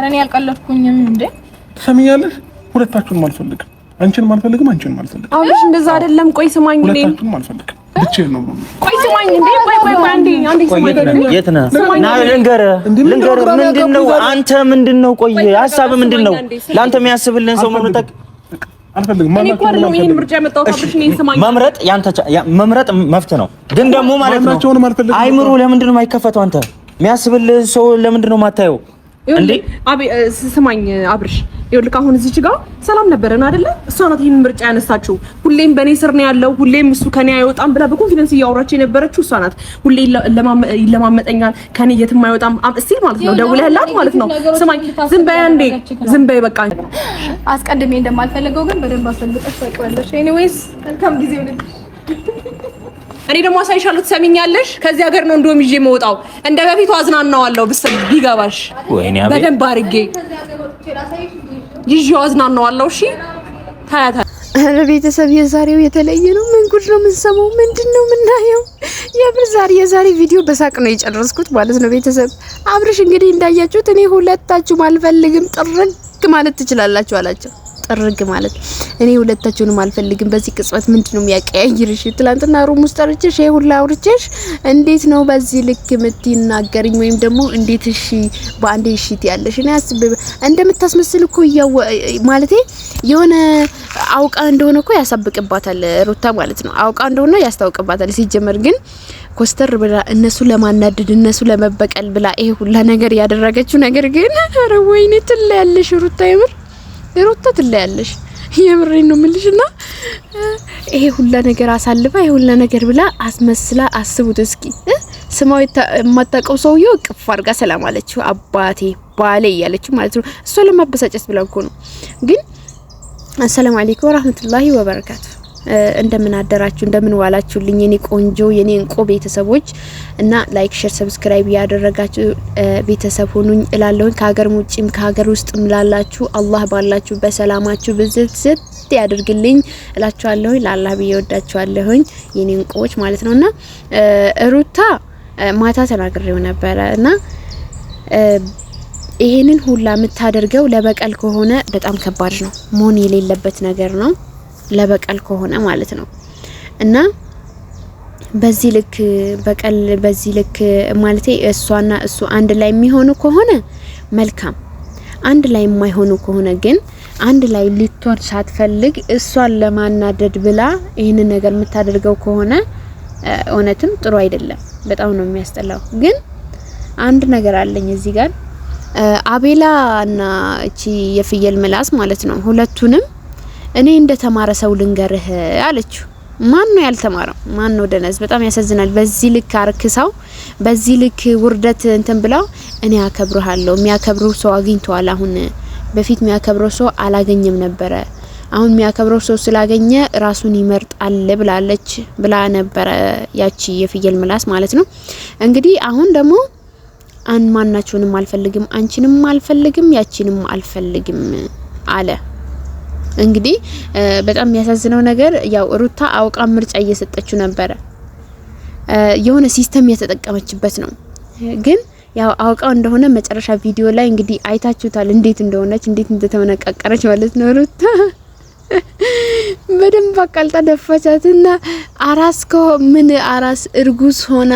ኧረ እኔ አልቀለድኩኝም እንዴ ትሰሚኛለሽ? ሁለታችሁንም አልፈልግም። አንቺንም አልፈልግም፣ አንቺንም አልፈልግም። አብርሽ እንደዛ አይደለም። ቆይ ስማኝ፣ እኔ ሁለታችሁንም አልፈልግም። ብቻዬን ነው። ቆይ ስማኝ እንዴ! ቆይ አንዴ ስማኝ። የት ነህ? ና ልንገርህ። ምንድነው አንተ? ምንድነው? ቆይ ሀሳብ ምንድነው? ለአንተ የሚያስብልን ሰው መምረጥ አልፈልግም። እኔ እኮ አይደለም ይሄን ምርጫ ያመጣሁት። አብርሽ እኔን ስማኝ። መምረጥ ያንተ መምረጥ መፍት ነው፣ ግን ደግሞ ማለት ነው አይምሮ ለምንድነው የማይከፈተው? አንተ የሚያስብልን ሰው ለምንድነው የማታየው? እንዴ ስማኝ አብርሽ፣ ይኸውልህ አሁን እዚች ጋር ሰላም ነበረን አይደለ? እሷ ናት ይሄን ምርጫ ያነሳችው። ሁሌም በኔ ስር ነው ያለው፣ ሁሌም እሱ ከኔ አይወጣም ብላ በኮንፊደንስ እያወራች የነበረችው እሷ ናት። ሁሌ ይለማመጠኛል፣ ከኔ የትም አይወጣም እስቲ ማለት ነው። ደውለህላት ማለት ነው። ስማኝ፣ ዝም በይ አንዴ፣ ዝም በይ በቃ። አስቀድሜ እንደማልፈልገው ግን በደንብ አስፈልገሽ ታውቂዋለሽ። ኤኒዌይስ መልካም ጊዜ ነው። እኔ ደግሞ አሳይሻለሁ፣ ትሰሚኛለሽ? ከዚህ ሀገር ነው እንደውም ይዤ የምወጣው። እንደ በፊቱ አዝናናዋለሁ ቢገባሽ፣ በደንብ አድርጌ ይዤው አዝናናዋለሁ። እሺ ታያታ። ኧረ ቤተሰብ የዛሬው የተለየ ነው። ምን ጉድ ነው የምንሰማው? ምንድነው የምናየው? የዛሬ ቪዲዮ በሳቅ ነው የጨረስኩት ማለት ነው ቤተሰብ። አብርሽ እንግዲህ እንዳያችሁት እኔ ሁለታችሁም አልፈልግም ጥርግ ማለት ትችላላችሁ አላቸው። ጥርግ ማለት እኔ ሁለታችሁንም አልፈልግም። በዚህ ቅጽበት ምንድነው የሚያቀያይርሽ? ትላንትና ሩም ውስጥ ጠርቼሽ ሁላ አውርቼሽ እንዴት ነው በዚህ ልክ የምትናገርኝ? ወይም ደግሞ እንዴት እሺ በአንዴ እሺት ያለሽ? እኔ አስብ እንደምታስመስል እኮ ማለቴ የሆነ አውቃ እንደሆነ እኮ ያሳብቅባታል ሩታ ማለት ነው። አውቃ እንደሆነ ያስታውቅባታል። ሲጀመር ግን ኮስተር ብላ እነሱ ለማናደድ እነሱ ለመበቀል ብላ ይሄ ሁላ ነገር ያደረገችው ነገር ግን ኧረ ወይኔ ትለያለሽ ሩታ የምር ሩታ ትለያለሽ። የምሬን ነው የምልሽና ይሄ ሁላ ነገር አሳልፋ ይሄ ሁላ ነገር ብላ አስመስላ አስቡት እስኪ። ስማው የማታውቀው ሰውዬው ቅፍ አድርጋ ሰላም አለችው። አባቴ ባሌ እያለችው ማለት ነው። እሷ ለማበሳጨት ብላ እኮ ነው። ግን አሰላሙ አለይኩም ወራህመቱላሂ ወበረካቱ። እንደምን አደራችሁ እንደምን ዋላችሁልኝ የኔ ቆንጆ የኔ እንቆ ቤተሰቦች እና ላይክ ሼር ሰብስክራይብ ያደረጋችሁ ቤተሰብ ሆኑኝ እላለሁኝ። ከሀገር ውጭም ከሀገር ውስጥም ላላችሁ አላህ ባላችሁ በሰላማችሁ ብዝት ያድርግልኝ እላችኋለሁ። ለአላህ ብዬ ወዳችኋለሁኝ የኔ እንቆዎች ማለት ነውና ሩታ ማታ ተናግሬው ነበረ እና ይሄንን ሁላ የምታደርገው ለበቀል ከሆነ በጣም ከባድ ነው፣ መሆን የሌለበት ነገር ነው። ለበቀል ከሆነ ማለት ነው እና በዚህ ልክ በቀል በዚህ ልክ ማለቴ እሷና እሱ አንድ ላይ የሚሆኑ ከሆነ መልካም፣ አንድ ላይ የማይሆኑ ከሆነ ግን አንድ ላይ ልትሆን ሳትፈልግ እሷን ለማናደድ ብላ ይሄን ነገር የምታደርገው ከሆነ እውነትም ጥሩ አይደለም። በጣም ነው የሚያስጠላው። ግን አንድ ነገር አለኝ እዚህ ጋር አቤላና እቺ የፍየል ምላስ ማለት ነው ሁለቱንም እኔ እንደ ተማረ ሰው ልንገርህ አለችው። ማን ነው ያልተማረው? ማን ነው ደነዝ? በጣም ያሳዝናል። በዚህ ልክ አርክሳው በዚህ ልክ ውርደት እንትን ብላው እኔ አከብርሃለሁ። የሚያከብረው ሰው አግኝቷል። አሁን በፊት የሚያከብረው ሰው አላገኘም ነበረ። አሁን የሚያከብረው ሰው ስላገኘ ራሱን ይመርጣል ብላ ነበረ ያቺ የፍየል ምላስ ማለት ነው። እንግዲህ አሁን ደግሞ ማናችሁንም አልፈልግም፣ አንቺንም አልፈልግም፣ ያቺንም አልፈልግም አለ። እንግዲህ በጣም የሚያሳዝነው ነገር ያው ሩታ አውቃ ምርጫ እየሰጠችው ነበረ። የሆነ ሲስተም እየተጠቀመችበት ነው። ግን ያው አውቃው እንደሆነ መጨረሻ ቪዲዮ ላይ እንግዲህ አይታችሁታል እንዴት እንደሆነች እንዴት እንደተመነቃቀረች ማለት ነው። ሩታ በደንብ አቃልጣ ደፋቻትና አራስ እርጉዝ ሆና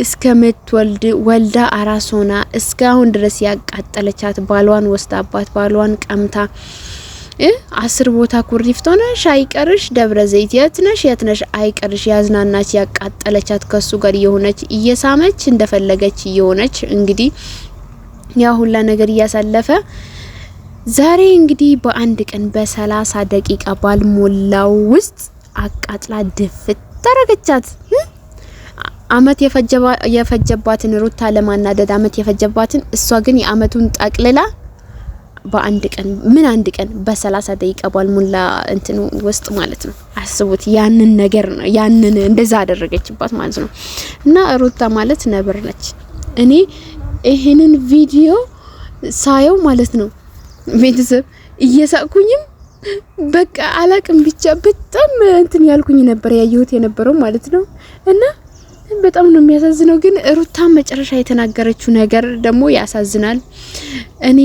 እስከምትወልድ ወልዳ አራስ ሆና እስካሁን ድረስ ያቃጠለቻት ባሏን ወስዳባት ባሏን ቀምታ 10 ቦታ ኩሪፍት ሆነሽ አይቀርሽ ደብረ ዘይት የትነሽ አይቀርሽ ያዝናናች ያቃጠለቻት ከሱ ጋር የሆነች እየሳመች እንደፈለገች የሆነች እንግዲህ ያ ሁላ ነገር እያሳለፈ ዛሬ እንግዲህ በአንድ ቀን በ30 ደቂቃ ባልሞላው ውስጥ አቃጥላ ድፍት ተረገቻት። አመት የፈጀባትን ሩታ ለማናደድ አመት የፈጀባትን እሷ ግን የአመቱን ጠቅልላ በአንድ ቀን አንድ ቀን በ30 ደቂቃ ባልሞላ እንትን ውስጥ ማለት ነው። አስቡት ያንን ነገር ነው ያንን እንደዛ አደረገችባት ማለት ነው። እና ሩታ ማለት ነብር ነች። እኔ ይሄንን ቪዲዮ ሳየው ማለት ነው ቤተሰብ እየሳቅኩኝም በቃ አላቅም ብቻ በጣም እንትን ያልኩኝ ነበር ያየሁት የነበረው ማለት ነው። እና በጣም ነው የሚያሳዝነው። ግን ሩታ መጨረሻ የተናገረችው ነገር ደግሞ ያሳዝናል። እኔ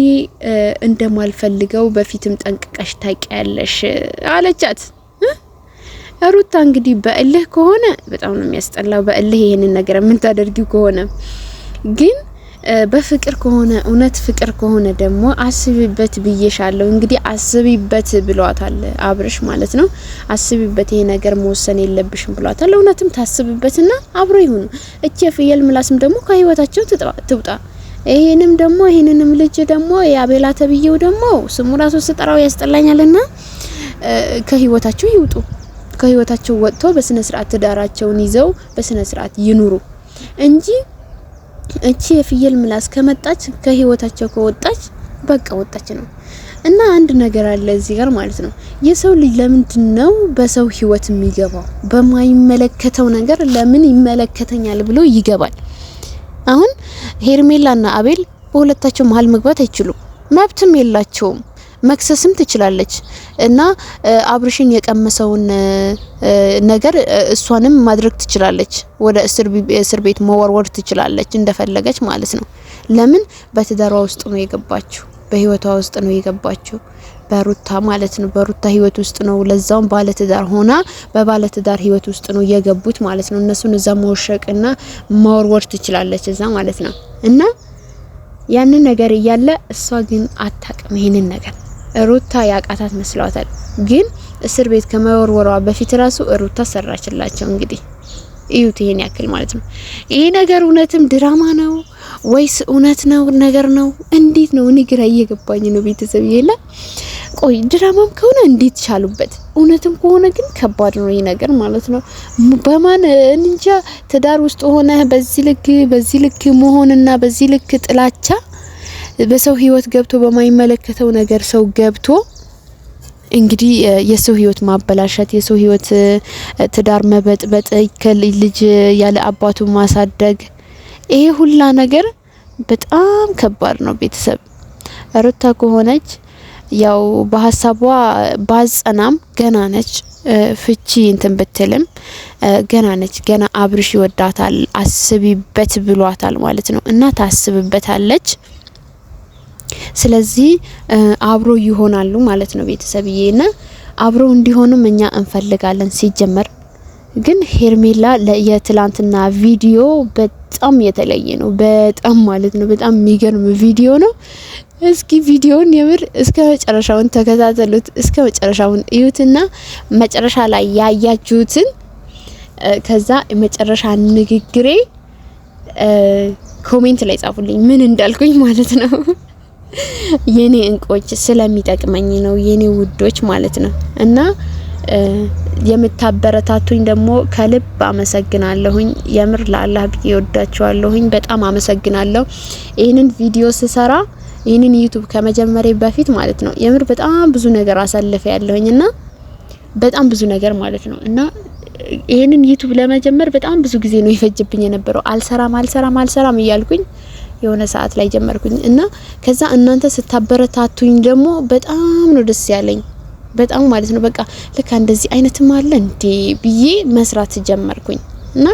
እንደማልፈልገው በፊትም ጠንቅቀሽ ታውቂያለሽ አለቻት። ሩታ እንግዲህ በእልህ ከሆነ በጣም ነው የሚያስጠላው። በእልህ ይሄንን ነገር ምን ታደርጊው ከሆነ ግን በፍቅር ከሆነ እውነት ፍቅር ከሆነ ደግሞ አስቢበት ብዬሻለሁ። እንግዲህ አስቢበት ብሏታል አብርሽ ማለት ነው። አስቢበት ይሄ ነገር መወሰን የለብሽም ብሏታል። እውነትም ታስብበትና አብሮ ይሁኑ። እቺ የፍየል ምላስም ደግሞ ከህይወታቸው ትውጣ። ይሄንንም ልጅ ደግሞ የአቤላ ተብዬው ደግሞ ስሙ ራሱ ስጠራው ያስጠላኛልና ከህይወታቸው ይውጡ። ከህይወታቸው ወጥቶ በስነ ስርዓት ትዳራቸውን ይዘው በስነ ስርዓት ይኑሩ እንጂ እቺ የፍየል ምላስ ከመጣች ከህይወታቸው ከወጣች በቃ ወጣች ነው። እና አንድ ነገር አለ እዚህ ጋር ማለት ነው። የሰው ልጅ ለምንድን ነው በሰው ህይወት የሚገባው? በማይመለከተው ነገር ለምን ይመለከተኛል ብሎ ይገባል? አሁን ሄርሜላና አቤል በሁለታቸው መሀል መግባት አይችሉም፣ መብትም የላቸውም። መክሰስም ትችላለች እና አብርሽን የቀመሰውን ነገር እሷንም ማድረግ ትችላለች። ወደ እስር ቤት መወርወር ትችላለች እንደፈለገች ማለት ነው። ለምን በትዳሯ ውስጥ ነው የገባችው፣ በህይወቷ ውስጥ ነው የገባችው፣ በሩታ ማለት ነው። በሩታ ህይወት ውስጥ ነው፣ ለዛውም ባለትዳር ሆና በባለትዳር ህይወት ውስጥ ነው የገቡት ማለት ነው። እነሱን እዛ መወሸቅና መወርወር ትችላለች እዛ ማለት ነው። እና ያንን ነገር እያለ እሷ ግን አታውቅም ይሄንን ነገር። ሩታ ያቃታት መስሏታል። ግን እስር ቤት ከመወርወሯ በፊት ራሱ ሩታ ሰራችላቸው። እንግዲህ እዩት ይሄን ያክል ማለት ነው። ይሄ ነገር እውነትም ድራማ ነው ወይስ እውነት ነው ነገር ነው? እንዴት ነው? እኔ ግራ እየገባኝ ነው ቤተሰብ ይሄላ። ቆይ ድራማም ከሆነ እንዴት ቻሉበት? እውነትም ከሆነ ግን ከባድ ነው ይሄ ነገር ማለት ነው። በማን እንጃ ትዳር ውስጥ ሆነ በዚህ ልክ መሆንና በዚህ ልክ ጥላቻ በሰው ህይወት ገብቶ በማይመለከተው ነገር ሰው ገብቶ እንግዲህ የሰው ህይወት ማበላሸት፣ የሰው ህይወት ትዳር መበጥበጥ፣ ልጅ ያለ አባቱ ማሳደግ፣ ይሄ ሁላ ነገር በጣም ከባድ ነው ቤተሰብ። ሩታ ከሆነች ያው በሐሳቧ ባጸናም ገና ነች። ፍቺ እንትን ብትልም ገና ነች። ገና አብርሽ ይወዳታል፣ አስቢበት ብሏታል ማለት ነው። እና ታስብበታለች። ስለዚህ አብሮ ይሆናሉ ማለት ነው ቤተሰብዬና አብሮ እንዲሆኑም እኛ እንፈልጋለን። ሲጀመር ግን ሄርሜላ የትላንትና ቪዲዮ በጣም የተለየ ነው። በጣም ማለት ነው በጣም የሚገርም ቪዲዮ ነው። እስኪ ቪዲዮውን የምር እስከ መጨረሻውን ተከታተሉት። እስከ መጨረሻውን እዩትና መጨረሻ ላይ ያያችሁትን ከዛ መጨረሻ ንግግሬ ኮሜንት ላይ ጻፉልኝ ምን እንዳልኩኝ ማለት ነው። የኔ እንቆች ስለሚጠቅመኝ ነው የኔ ውዶች ማለት ነው። እና የምታበረታቱኝ ደግሞ ከልብ አመሰግናለሁኝ። የምር ለአላህ ብዬ ወዳችኋለሁኝ። በጣም አመሰግናለሁ። ይሄንን ቪዲዮ ስሰራ ይሄንን ዩቲዩብ ከመጀመሬ በፊት ማለት ነው የምር በጣም ብዙ ነገር አሳልፈ ያለሁኝና በጣም ብዙ ነገር ማለት ነው። እና ይሄንን ዩቲዩብ ለመጀመር በጣም ብዙ ጊዜ ነው ይፈጅብኝ የነበረው። አልሰራም እያልኩኝ የሆነ ሰዓት ላይ ጀመርኩኝ እና ከዛ እናንተ ስታበረታቱኝ ደግሞ በጣም ነው ደስ ያለኝ። በጣም ማለት ነው በቃ ለካ እንደዚህ አይነትም አለ እንዴ ብዬ መስራት ጀመርኩኝ። እና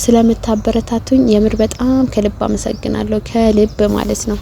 ስለምታበረታቱኝ የምር በጣም ከልብ አመሰግናለሁ። ከልብ ማለት ነው።